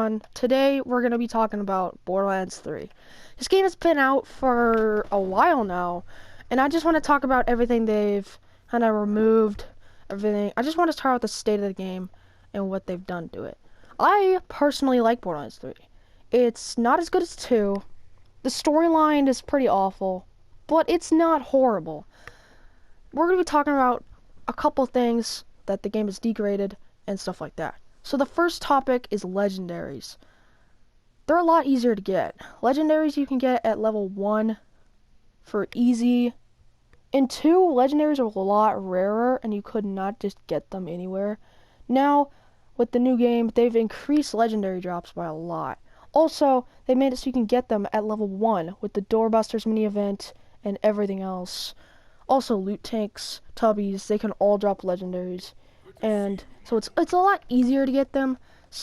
everyone. Today we're going to be talking about Borderlands 3. This game has been out for a while now, and I just want to talk about everything they've kind of removed, everything. I just want to start with the state of the game and what they've done to it. I personally like Borderlands 3. It's not as good as 2. The storyline is pretty awful, but it's not horrible. We're going to be talking about a couple things that the game is degraded and stuff like that. So the first topic is legendaries. They're a lot easier to get. Legendaries you can get at level 1 for easy. In 2, legendaries are a lot rarer and you could not just get them anywhere. Now, with the new game, they've increased legendary drops by a lot. Also, they made it so you can get them at level 1 with the Doorbusters mini event and everything else. Also, loot tanks, tubbies, they can all drop legendaries. And so it's a lot easier to get them.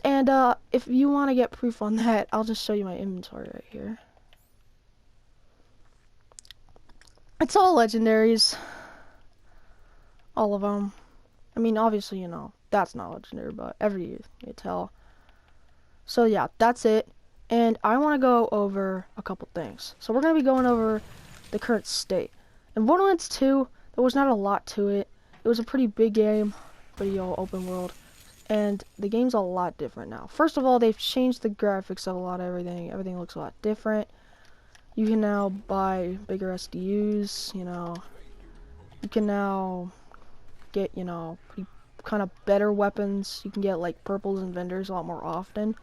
And if you want to get proof on that, I'll just show you my inventory right here. It's all legendaries. All of them. I mean, obviously, you know, that's not legendary, but you tell. So yeah, that's it. And I want to go over a couple things. So we're going to be going over the current state. In Borderlands 2, there was not a lot to it. It was a pretty big game, pretty open world. And the game's a lot different now. First of all, they've changed the graphics of a lot of everything. Everything looks a lot different. You can now buy bigger SDUs, you know. You can now get, you know, pretty kind of better weapons. You can get like purples and vendors a lot more often.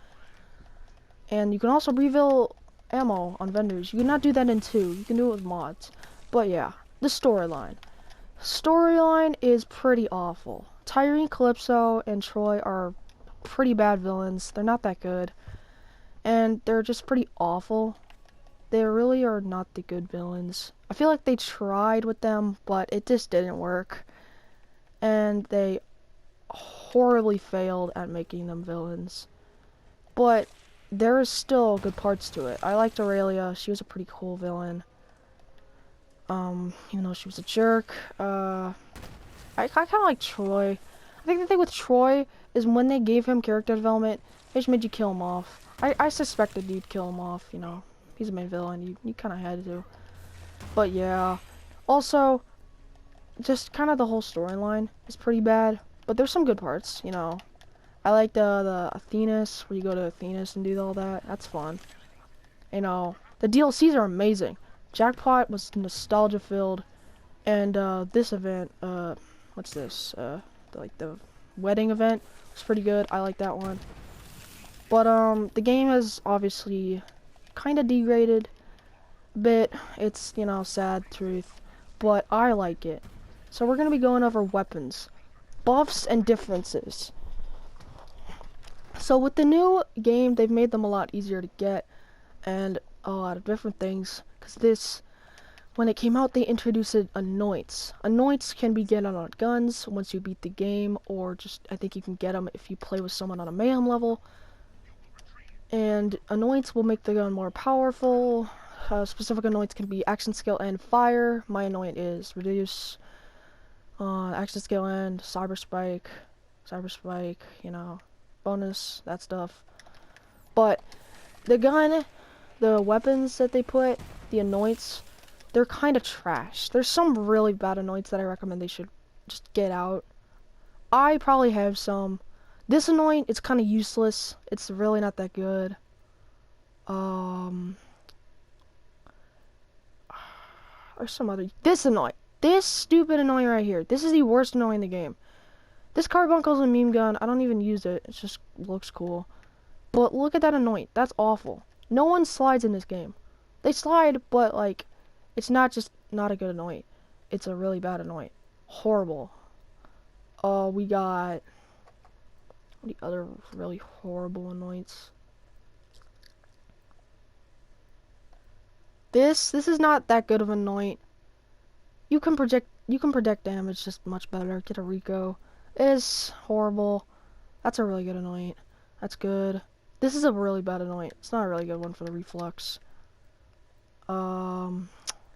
And you can also refill ammo on vendors. You cannot do that in 2. You can do it with mods. But yeah, the storyline. Storyline is pretty awful. Tyrene, Calypso, and Troy are pretty bad villains. They're not that good. And they're just pretty awful. They really are not the good villains. I feel like they tried with them, but it just didn't work. And they horribly failed at making them villains. But there is still good parts to it. I liked Aurelia. She was a pretty cool villain. Even though she was a jerk. I kind of like Troy. I think the thing with Troy is when they gave him character development, they just made you kill him off. I suspected you'd kill him off, you know. He's a main villain, you kind of had to. But yeah. Also, just kind of the whole storyline is pretty bad. But there's some good parts, you know. I like the Athenas, where you go to Athenas and do all that. That's fun. You know, the DLCs are amazing. Jackpot was nostalgia filled. And this event, what's this? Like the wedding event was pretty good. I like that one. But the game is obviously kind of degraded a bit. It's, you know, sad truth, but I like it. So we're gonna be going over weapons, buffs, and differences. So with the new game, they've made them a lot easier to get, and a lot of different things. Cause this. When it came out, they introduced anoints. Anoints can be get on guns once you beat the game, or just, I think you can get them if you play with someone on a mayhem level. And anoints will make the gun more powerful. Specific anoints can be action skill and fire. My anoint is reduce. Action skill and cyber spike, you know, bonus, that stuff. But the gun, the weapons that they put, the anoints, they're kind of trash. There's some really bad anoints that I recommend they should just get out. I probably have some. This anoint, it's kind of useless. It's really not that good. There's some other. This anoint. This stupid anoint right here. This is the worst anoint in the game. This carbuncle's a meme gun. I don't even use it. It just looks cool. But look at that anoint. That's awful. No one slides in this game. They slide, but like, it's not just not a good anoint. It's a really bad anoint. Horrible. We got the other really horrible anoints. This is not that good of an anoint. You can predict damage just much better. Get a Rico. It's horrible. That's a really good anoint. That's good. This is a really bad anoint. It's not a really good one for the reflux.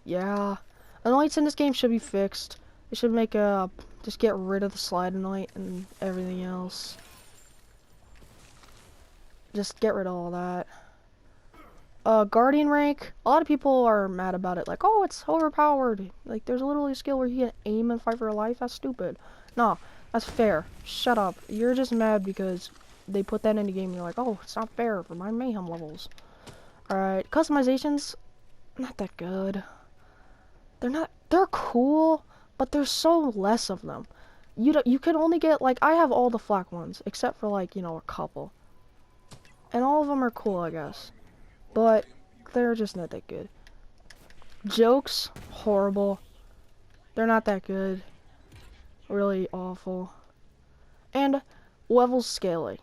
Yeah. Anoints in this game should be fixed. They should make just get rid of the slide anoint and everything else. Just get rid of all that. Guardian rank, a lot of people are mad about it, like, oh, it's overpowered. Like, there's literally a skill where you can aim and fight for your life. That's stupid. Nah, that's fair. Shut up. You're just mad because they put that in the game and you're like, oh, it's not fair for my mayhem levels. Alright, customizations, not that good. They're cool, but there's so less of them. You can only get, like, I have all the flak ones, except for, like, you know, a couple. And all of them are cool, I guess. But they're just not that good. Jokes, horrible. They're not that good. Really awful. And level scaling.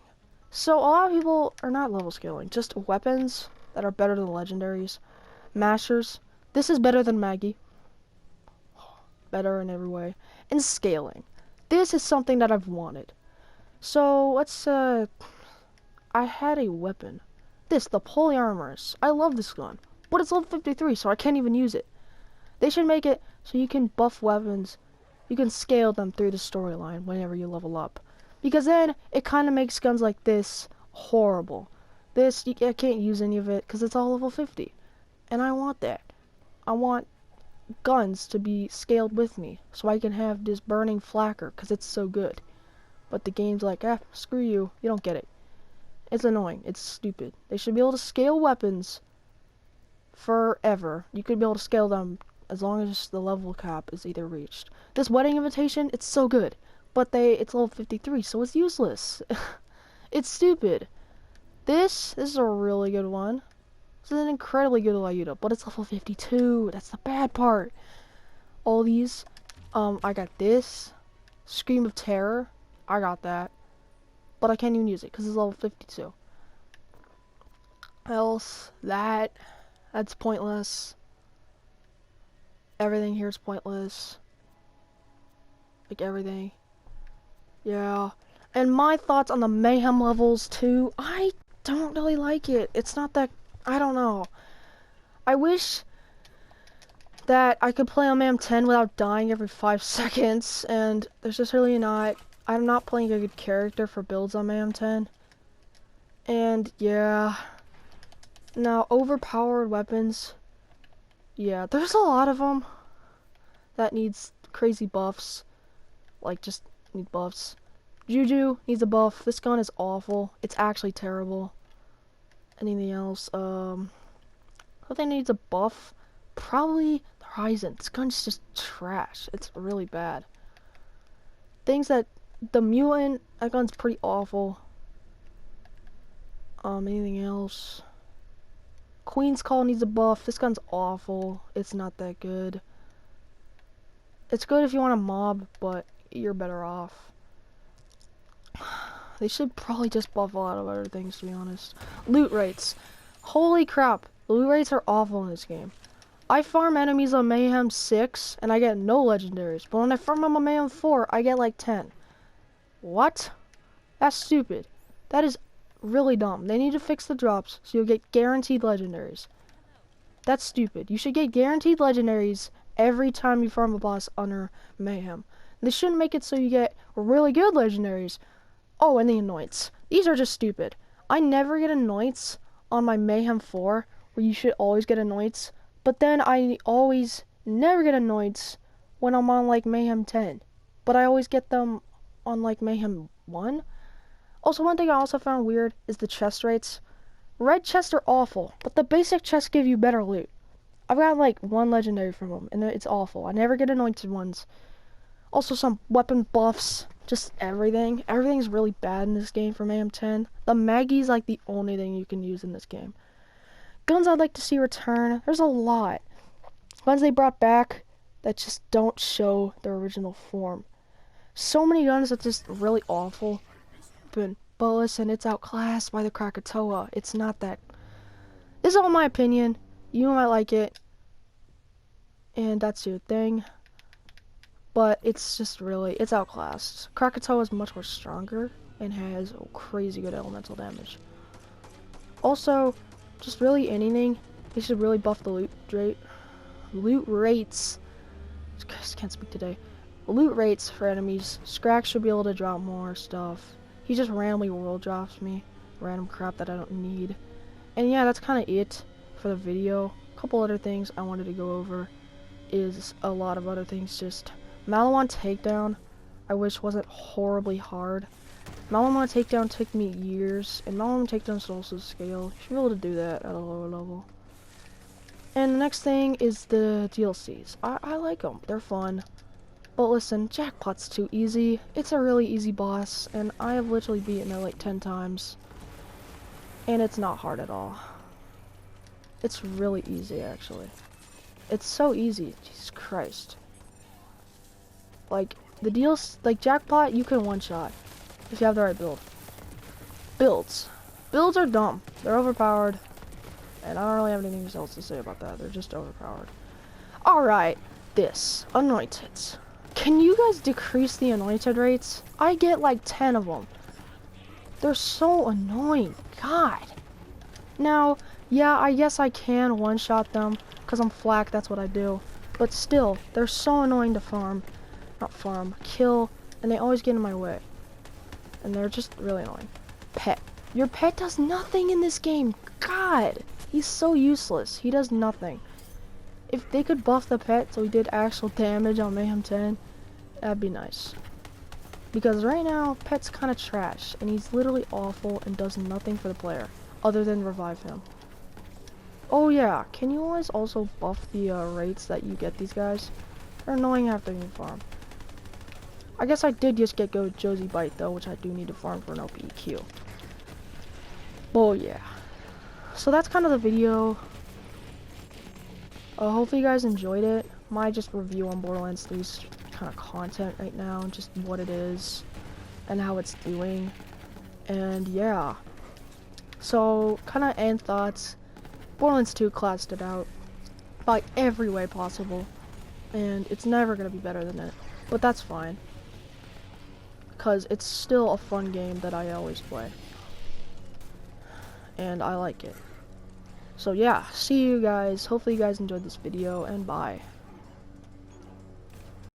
So a lot of people are not level scaling, just weapons that are better than legendaries. Mashers. This is better than Maggie. Better in every way. And scaling. This is something that I've wanted. So let's I had a weapon. This, the polyarmors. I love this gun, but it's level 53, so I can't even use it. They should make it so you can buff weapons. You can scale them through the storyline whenever you level up. Because then, it kind of makes guns like this horrible. This, I can't use any of it because it's all level 50. And I want that. I want guns to be scaled with me so I can have this burning flacker because it's so good. But the game's like, screw you. You don't get it. It's annoying. It's stupid. They should be able to scale weapons forever. You could be able to scale them as long as the level cap is either reached. This wedding invitation, it's so good. But it's level 53, so it's useless. It's stupid. This is a really good one. This is an incredibly good Ayuda, but it's level 52. That's the bad part. All these, I got this. Scream of Terror. I got that. But I can't even use it because it's level 52. Else, that's pointless. Everything here is pointless. Like everything. Yeah. And my thoughts on the mayhem levels too, I don't really like it. It's not that, I don't know. I wish that I could play on mayhem 10 without dying every 5 seconds, and there's just really not. I'm not playing a good character for builds on mayhem 10. And yeah. Now, overpowered weapons. Yeah, there's a lot of them that needs crazy buffs. Like, just need buffs. Juju needs a buff. This gun is awful. It's actually terrible. Anything else? Something needs a buff. Probably the Horizon. This gun's just trash. It's really bad. Things that the Mutant, that gun's pretty awful. Anything else? Queen's Call needs a buff. This gun's awful. It's not that good. It's good if you want a mob, but you're better off. They should probably just buff a lot of other things, to be honest. Loot rates. Holy crap. The loot rates are awful in this game. I farm enemies on Mayhem 6, and I get no legendaries. But when I farm them on Mayhem 4, I get like 10. What? That's stupid. That is really dumb. They need to fix the drops so you'll get guaranteed legendaries. That's stupid. You should get guaranteed legendaries every time you farm a boss under Mayhem. They shouldn't make it so you get really good legendaries. Oh, and the anoints. These are just stupid. I never get anoints on my Mayhem 4, where you should always get anoints. But then I always never get anoints when I'm on like Mayhem 10. But I always get them on like Mayhem 1. Also, one thing I also found weird is the chest rates. Red chests are awful, but the basic chests give you better loot. I've got like one legendary from them, and it's awful. I never get anointed ones. Also, some weapon buffs. Just everything. Everything's really bad in this game for Mayhem 10. The Maggie's like the only thing you can use in this game. Guns I'd like to see return. There's a lot. Guns they brought back that just don't show their original form. So many guns that's just really awful. But listen, it's outclassed by the Krakatoa. It's not that. This is all my opinion. You might like it. And that's your thing. But it's just really, it's outclassed. Krakatoa is much more stronger and has crazy good elemental damage. Also, just really anything, they should really buff the loot rate. Loot rates. I just can't speak today. Loot rates for enemies. Scrax should be able to drop more stuff. He just randomly world drops me. random crap that I don't need. And yeah, that's kind of it for the video. A couple other things I wanted to go over is a lot of other things. Just Malawan takedown, I wish wasn't horribly hard. Malawan takedown took me years, and Malawan takedown should also scale. You should be able to do that at a lower level. And the next thing is the DLCs. I like them. They're fun. But listen, Jackpot's too easy. It's a really easy boss, and I have literally beaten it like 10 times. And it's not hard at all. It's really easy, actually. It's so easy. Jesus Christ. Like, the deals, like Jackpot, you can one-shot if you have the right build. Builds are dumb. They're overpowered. And I don't really have anything else to say about that. They're just overpowered. Alright, this. Anointed. Can you guys decrease the anointed rates? I get like 10 of them. They're so annoying. God. Now, yeah, I guess I can one-shot them, because I'm flak, that's what I do. But still, they're so annoying to kill, and they always get in my way. And they're just really annoying. Pet. Your pet does nothing in this game. God. He's so useless. He does nothing. If they could buff the pet so he did actual damage on Mayhem 10, that'd be nice. Because right now, pet's kind of trash, and he's literally awful and does nothing for the player, other than revive him. Oh yeah, can you guys also buff the rates that you get these guys? They're annoying after you farm. I guess I did just get Josie Bite though, which I do need to farm for an OPQ. Oh yeah. So that's kind of the video. Hopefully you guys enjoyed it. My just review on Borderlands 3's kind of content right now, just what it is and how it's doing. And yeah. So kind of end thoughts. Borderlands 2 classed it out by every way possible, and it's never gonna be better than it. But that's fine, because it's still a fun game that I always play. And I like it. So yeah, see you guys. Hopefully you guys enjoyed this video, and bye.